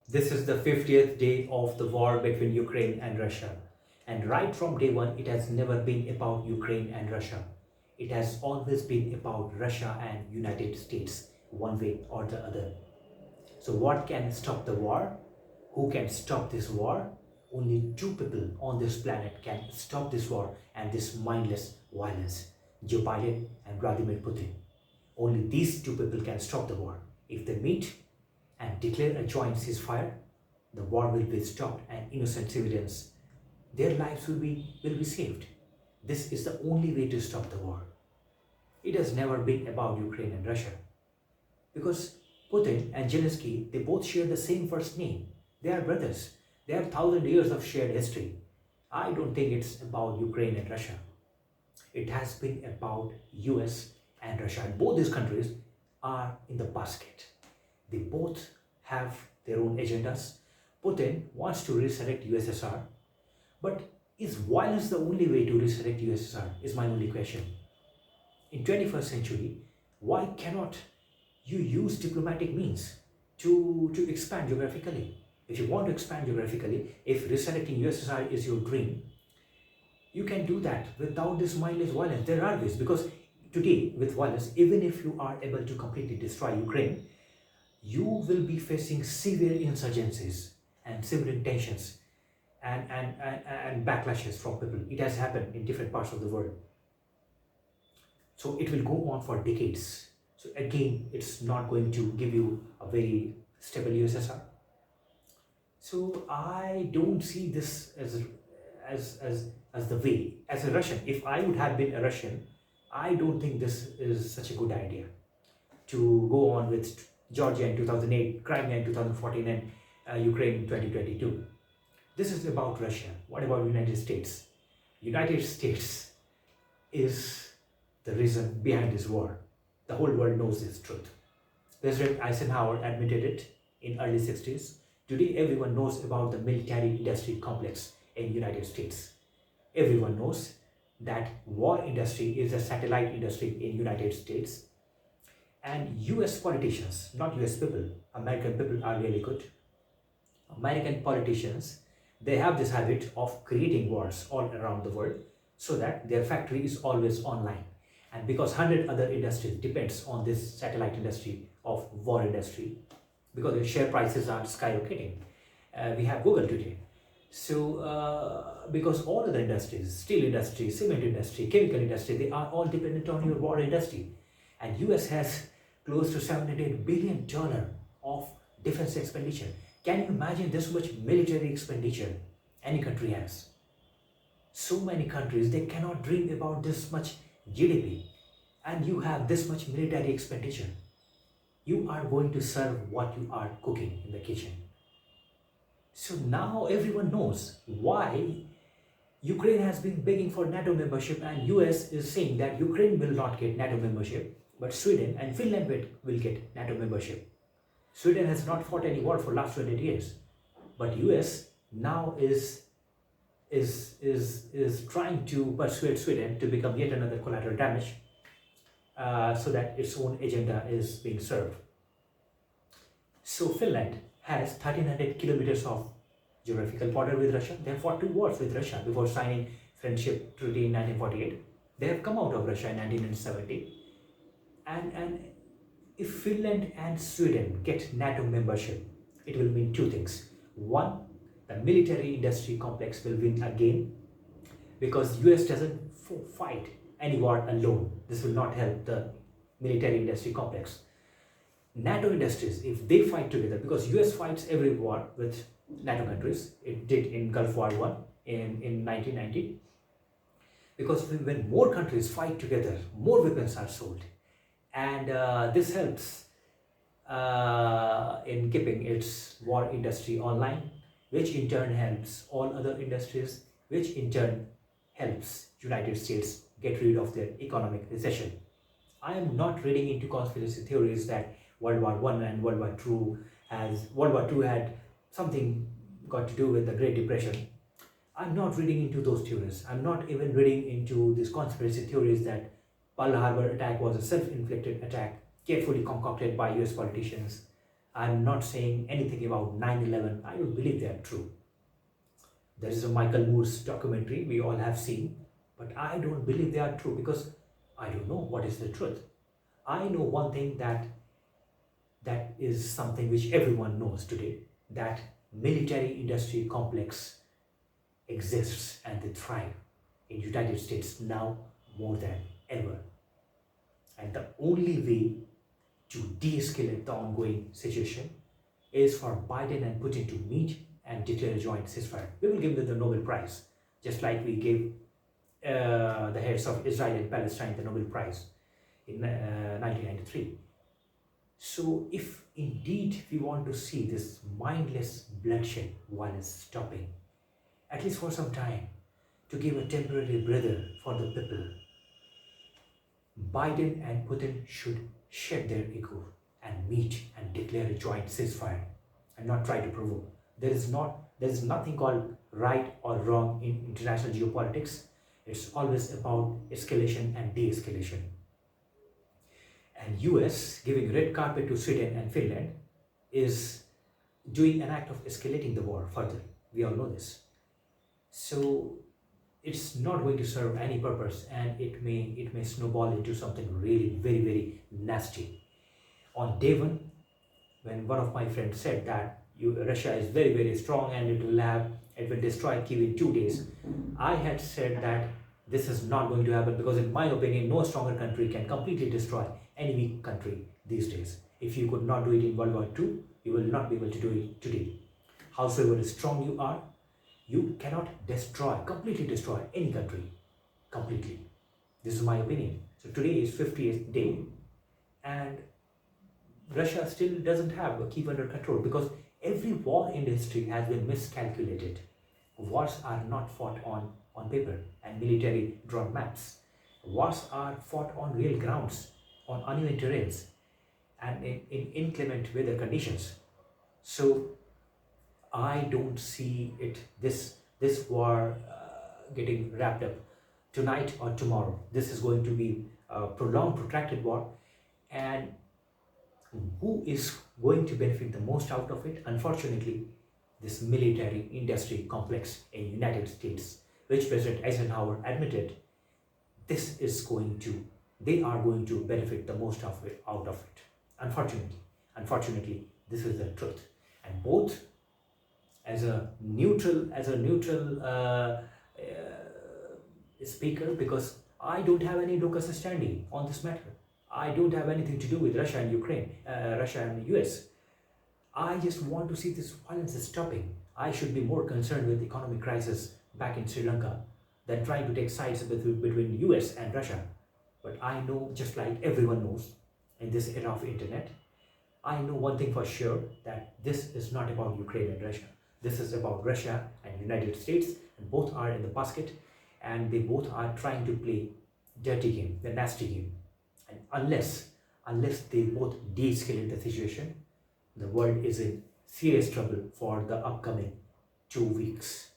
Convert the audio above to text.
This is the 50th day of the war between Ukraine and Russia. And right from day one, it has never been about Ukraine and Russia. It has always been about Russia and United States, one way or the other. So what can stop the war? Who can stop this war? Only two people on this planet can stop this war and this mindless violence. Joe Biden and Vladimir Putin. Only these two people can stop the war. If they meet and declare a joint ceasefire, the war will be stopped and innocent civilians, their lives will be saved. This is the only way to stop the war. It has never been about Ukraine and Russia because Putin and Zelensky, they both share the same first name. They are brothers. They have 1,000 years of shared history. I don't think it's about Ukraine and Russia. It has been about US and Russia. And both these countries are in the basket. They both have their own agendas. Putin wants to resurrect USSR, but is violence the only way to resurrect USSR is my only question. In 21st century, why cannot you use diplomatic means to expand geographically? If you want to expand geographically, if resurrecting USSR is your dream, you can do that without this mindless violence. There are ways, because today with violence, even if you are able to completely destroy Ukraine, you will be facing severe insurgencies and civilian tensions and backlashes from people. It has happened in different parts of the world. So it will go on for decades. So again, it's not going to give you a very stable USSR. So I don't see this as the way. As a Russian, if I would have been a Russian, I don't think this is such a good idea to go on with Georgia in 2008, Crimea in 2014, and Ukraine in 2022. This is about Russia. What about United States? United States is the reason behind this war. The whole world knows this truth. President Eisenhower admitted it in early 60s. Today, everyone knows about the military industry complex in United States. Everyone knows that war industry is a satellite industry in United States. And US politicians, not US people, American people are really good. American politicians, they have this habit of creating wars all around the world so that their factory is always online. And because 100 other industries depends on this satellite industry of war industry, because the share prices are skyrocketing. We have Google today. So because all other industries, steel industry, cement industry, chemical industry, they are all dependent on your war industry. And US has close to $708 billion of defense expenditure. Can you imagine this much military expenditure any country has? So many countries, they cannot dream about this much GDP, and you have this much military expenditure. You are going to serve what you are cooking in the kitchen. So now everyone knows why Ukraine has been begging for NATO membership, and US is saying that Ukraine will not get NATO membership, but Sweden and Finland will get NATO membership. Sweden has not fought any war for last 20 years, but US now is trying to persuade Sweden to become yet another collateral damage, so that its own agenda is being served. So Finland has 1,300 kilometers of geographical border with Russia. They have fought 2 wars with Russia before signing Friendship Treaty in 1948. They have come out of Russia in 1970. And if Finland and Sweden get NATO membership, it will mean 2 things. One, the military industry complex will win again, because US doesn't fight any war alone. This will not help the military industry complex. NATO industries, if they fight together, because US fights every war with NATO countries, it did in Gulf War I in 1990, because when more countries fight together, more weapons are sold, and this helps in keeping its war industry online, which in turn helps all other industries, which in turn helps United States get rid of their economic recession. I am not reading into conspiracy theories that World War I and World War II had something got to do with the Great Depression. I'm not reading into those theories. I'm not even reading into these conspiracy theories that Pearl Harbor attack was a self-inflicted attack carefully concocted by US politicians. I'm not saying anything about 9/11. I don't believe they are true. There is a Michael Moore's documentary we all have seen, but I don't believe they are true because I don't know what is the truth. I know one thing, that is something which everyone knows today, that military industry complex exists and they thrive in United States now more than ever. And the only way to de-escalate the ongoing situation is for Biden and Putin to meet and declare a joint ceasefire. We will give them the Nobel Prize, just like we gave the heads of Israel and Palestine the Nobel Prize in 1993. So if indeed we want to see this mindless bloodshed violence stopping, at least for some time, to give a temporary breather for the people, Biden and Putin should shed their ego and meet and declare a joint ceasefire and not try to provoke. There is nothing called right or wrong in international geopolitics. It's always about escalation and de-escalation. And US giving red carpet to Sweden and Finland is doing an act of escalating the war further. We all know this. So it's not going to serve any purpose, and it may snowball into something really very nasty. On day one, when one of my friends said that Russia is very strong and it will destroy Kiev in 2 days, I had said that this is not going to happen because in my opinion no stronger country can completely destroy any weak country these days. If you could not do it in World War II, you will not be able to do it today. Howsoever strong you are, you cannot completely destroy any country completely. This is my opinion. So today is 50th day and Russia still doesn't have a Kiev under control because every war in history has been miscalculated. Wars are not fought on paper and military drawn maps. Wars are fought on real grounds, on uneven terrains, and in inclement weather conditions. So I don't see this war getting wrapped up tonight or tomorrow. This is going to be a prolonged, protracted war, and who is going to benefit the most out of it? Unfortunately, this military industry complex in United States, which President Eisenhower admitted, they are going to benefit the most out of it. Unfortunately, this is the truth. And both as a neutral speaker, because I don't have any locus standi on this matter. I don't have anything to do with Russia and Ukraine, Russia and the US. I just want to see this violence stopping. I should be more concerned with the economic crisis back in Sri Lanka than trying to take sides between US and Russia. But I know, just like everyone knows in this era of internet, I know one thing for sure, that this is not about Ukraine and Russia. This is about Russia and United States, and both are in the basket, and they both are trying to play dirty game, the nasty game. And unless they both de-escalate the situation, the world is in serious trouble for the upcoming 2 weeks.